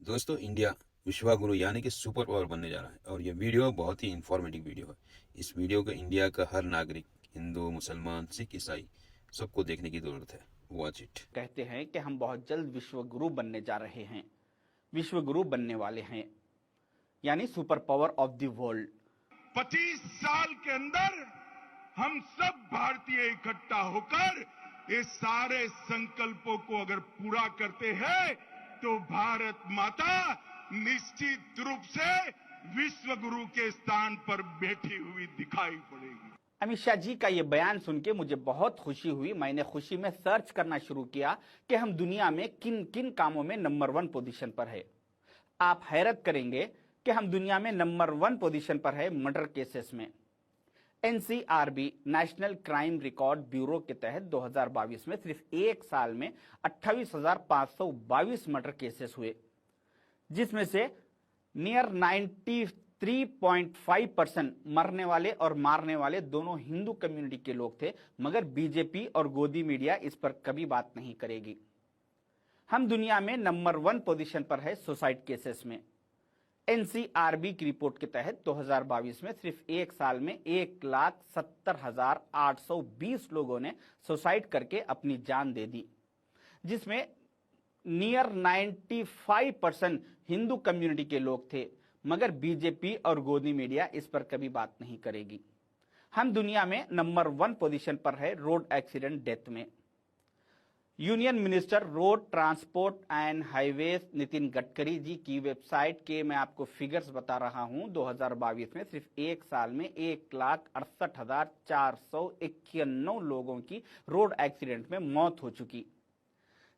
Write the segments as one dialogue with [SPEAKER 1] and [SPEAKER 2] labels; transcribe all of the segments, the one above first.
[SPEAKER 1] दोस्तों, इंडिया विश्वगुरु यानी कि सुपर पावर बनने जा रहा है और ये वीडियो बहुत ही इंफॉर्मेटिव वीडियो है। इस वीडियो को इंडिया का हर नागरिक, हिंदू, मुसलमान, सिख, ईसाई सबको देखने की जरूरत है। Watch it.
[SPEAKER 2] कहते हैं कि हम बहुत जल्द विश्व गुरु बनने जा रहे हैं, विश्व गुरु बनने वाले हैं, यानी super power of the world.
[SPEAKER 3] 25 साल के अंदर हम सब भारतीय इकट्ठा होकर ये सारे संकल्पों को अगर पूरा करते हैं तो भारत माता निश्चित रूप से विश्व गुरु के स्थान पर बैठी हुई दिखाई पड़ेगी।
[SPEAKER 2] अमित शाह जी का ये बयान सुन के मुझे बहुत खुशी हुई। मैंने खुशी में सर्च करना शुरू किया कि हम दुनिया में किन किन कामों में नंबर 1 पोजीशन पर है। आप हैरत करेंगे कि हम दुनिया में नंबर 1 पोजीशन पर है मर्डर केसेस में। NCRB national crime record bureau के तहत 2022 में सिर्फ एक साल में 28,522 मर्डर केसेस हुए, जिसमें से नियर 93.5% मरने वाले और मारने वाले दोनों हिंदू कम्युनिटी के लोग थे। मगर बीजेपी और गोदी मीडिया इस पर कभी बात नहीं करेगी। हम दुनिया में नंबर 1 पोजीशन पर है सुसाइड केसेस में। एनसीआरबी की रिपोर्ट के तहत 2022 में सिर्फ एक साल में 1,70,820 लोगों ने सुसाइड करके अपनी जान दे दी, जिसमें नियर 95% हिंदू कम्युनिटी के लोग थे। मगर बीजेपी और गोदी मीडिया इस पर कभी बात नहीं करेगी। हम दुनिया में नंबर 1 पोजीशन पर है रोड एक्सीडेंट डेथ में। Union minister road transport and highways Nitin Gadkari ji की वेबसाइट के मैं आपको फिगर्स बता रहा हूं। 2022 में सिर्फ एक साल में 1,68,491 लोगों की रोड एक्सीडेंट में मौत हो चुकी,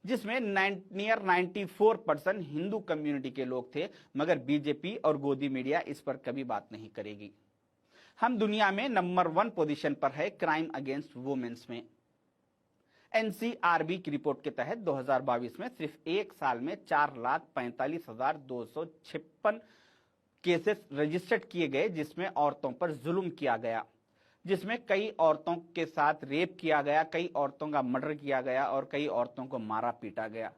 [SPEAKER 2] जिसमें नियर 94% हिंदू कम्युनिटी के लोग थे। मगर बीजेपी और गोदी मीडिया इस पर कभी बात नहीं करेगी। हम दुनिया में नंबर 1 पोजीशन पर है क्राइम अगेंस्ट वुमेन्स में। एनसीआरबी की रिपोर्ट के तहत 2022 में सिर्फ एक साल में 4,45,256 केसेस रजिस्टर्ड किए गए, जिसमें औरतों पर जुल्म किया गया, जिसमें कई औरतों के साथ रेप किया गया, कई औरतों का मर्डर किया गया और कई औरतों को मारा पीटा गया,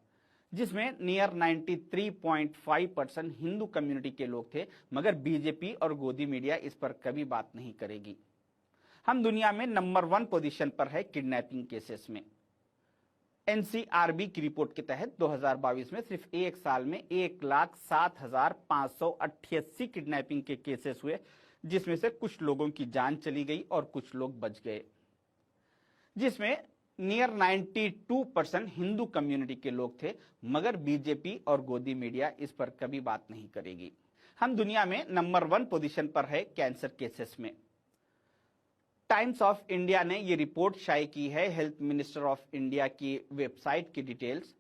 [SPEAKER 2] जिसमें नियर 93.5% हिंदू कम्युनिटी के लोग थे। मगर बीजेपी और गोदी मीडिया इस पर कभी बात नहीं करेगी। हम दुनिया में नंबर 1 पोजीशन पर है किडनैपिंग केसेस में। एनसीआरबी की रिपोर्ट के तहत 2022 में सिर्फ एक साल में 1,07,588 किडनैपिंग के केसेस हुए, जिसमें से कुछ लोगों की जान चली गई और कुछ लोग बच गए, जिसमें नियर 92% हिंदू कम्युनिटी के लोग थे। मगर बीजेपी और गोदी मीडिया इस पर कभी बात नहीं करेगी। हम दुनिया में नंबर 1 पोजीशन पर है कैंसर केसेस में। टाइम्स ऑफ इंडिया ने यह रिपोर्ट शाये की है, हेल्थ मिनिस्टर ऑफ इंडिया की वेबसाइट की डिटेल्स,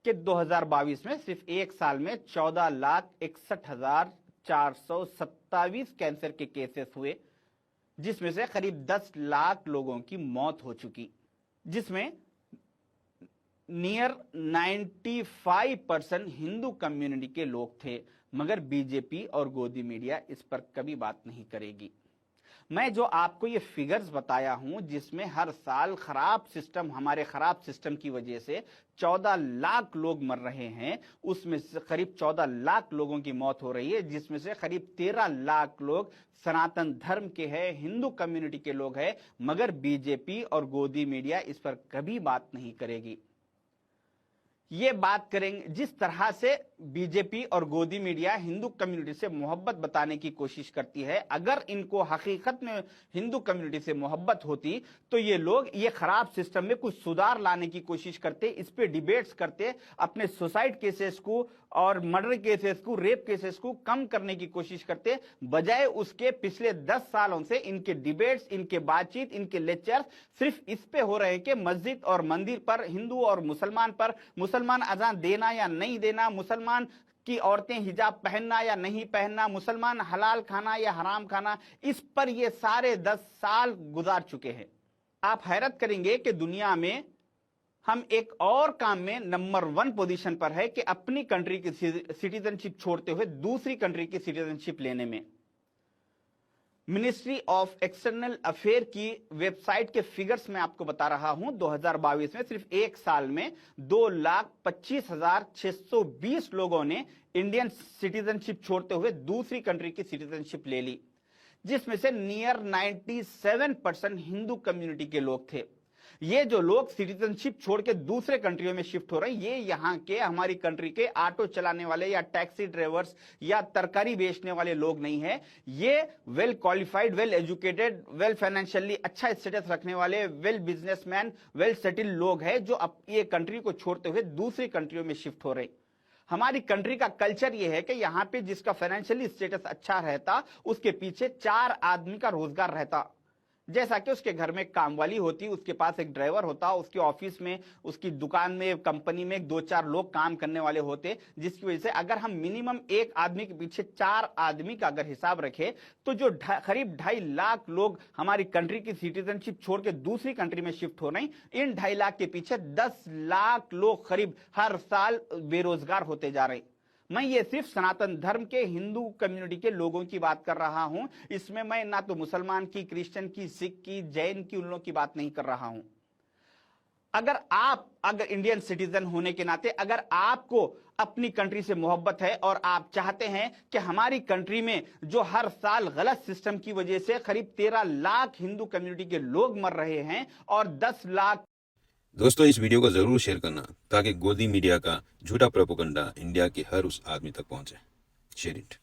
[SPEAKER 2] कि 2022 में सिर्फ एक साल में 14,61,427 कैंसर के केसेस हुए, जिसमें से करीब 10 लाख लोगों की मौत हो चुकी, जिसमें नियर 95% हिंदू कम्युनिटी के लोग थे। मगर बीजेपी और गोदी मीडिया इस पर कभी बात नहीं करेगी। मैं जो आपको ये फिगर्स बताया हूं, जिसमें हर साल हमारे खराब सिस्टम की वजह से 14 लाख लोग मर रहे हैं, उसमें से करीब 14 लाख लोगों की मौत हो रही है, जिसमें से करीब 13 लाख लोग सनातन धर्म के हैं, हिंदू कम्युनिटी के लोग हैं। मगर बीजेपी और गोदी मीडिया इस पर कभी बात नहीं करेगी। ये बात करेंगे जिस तरह से बीजेपी और गोदी मीडिया हिंदू कम्युनिटी से मोहब्बत बताने की कोशिश करती है। अगर इनको हकीकत में हिंदू कम्युनिटी से मोहब्बत होती तो ये लोग ये खराब सिस्टम में कुछ सुधार लाने की कोशिश करते, इस पे डिबेट्स करते, अपने सुसाइड केसेस को और मर्डर केसेस को, रेप केसेस को कम करने की कोशिश करते। बजाय उसके पिछले 10 सालों से इनके डिबेट्स, इनके बातचीत, इनके लेक्चर्स सिर्फ इस पे हो रहे हैं कि मस्जिद और मंदिर पर, हिंदू और मुसलमान पर, मुसलमान अजान देना या नहीं देना, मुसलमान की औरतें हिजाब पहनना या नहीं पहनना, मुसलमान हलाल खाना या हराम खाना, इस पर ये सारे 10 साल गुजार चुके हैं। आप हैरत करेंगे कि दुनिया में हम एक और काम में नंबर 1 पोजीशन पर है कि अपनी कंट्री की सिटीजनशिप छोड़ते हुए दूसरी कंट्री की सिटीजनशिप लेने में। मिनिस्ट्री ऑफ एक्सटर्नल अफेयर की वेबसाइट के फिगर्स मैं आपको बता रहा हूं। 2022 में सिर्फ एक साल में 2,25,620 लोगों ने इंडियन सिटीजनशिप छोड़ते हुए दूसरी कंट्री की सिटीजनशिप ले ली, जिसमें से नियर 97% हिंदू कम्युनिटी के लोग थे। ये जो लोग सिटीजनशिप छोड़ के दूसरे कंट्रियों में शिफ्ट हो रहे हैं, ये यहाँ के हमारी कंट्री के ऑटो चलाने वाले या टैक्सी ड्राइवर्स या तरकारी बेचने वाले लोग नहीं है। ये well qualified, well educated, well financially अच्छा स्टेटस रखने वाले, वेल बिजनेसमैन, वेल सेटल्ड लोग हैं जो अब ये कंट्री को छोड़ते हुए दूसरी कंट्रियों में शिफ्ट हो रहे हैं। हमारी कंट्री का कल्चर यह है कि यहां पे जिसका फाइनेंशियली स्टेटस अच्छा रहता, उसके पीछे 4 आदमी का रोजगार रहता। जैसा कि उसके घर में काम वाली होती, उसके पास एक ड्राइवर होता, उसके ऑफिस में, उसकी दुकान में, कंपनी में 2-4 लोग काम करने वाले होते, जिसकी वजह से अगर हम मिनिमम एक आदमी के पीछे 4 आदमी का अगर हिसाब रखें तो जो करीब 2.5 लाख लोग हमारी कंट्री की सिटीजनशिप छोड़ के दूसरी कंट्री में शिफ्ट हो रहे हैं, इन 2.5 लाख के पीछे 10 लाख लोग करीब हर साल बेरोजगार होते जा रहे हैं। मैं ये सिर्फ सनातन धर्म के हिंदू कम्युनिटी के लोगों की बात कर रहा हूं। इसमें मैं ना तो मुसलमान की, क्रिश्चियन की, सिख की, जैन की, उन लोगों की बात नहीं कर रहा हूं। अगर इंडियन सिटीजन होने के नाते अगर आपको अपनी कंट्री से मोहब्बत है और आप चाहते हैं कि हमारी कंट्री में जो हर साल गलत सिस्टम की वजह से करीब 13 लाख हिंदू कम्युनिटी के लोग मर रहे हैं और 10 लाख।
[SPEAKER 1] दोस्तों, इस वीडियो को जरूर शेयर करना ताकि गोदी मीडिया का झूठा प्रोपेगेंडा इंडिया के हर उस आदमी तक पहुंचे। Share it.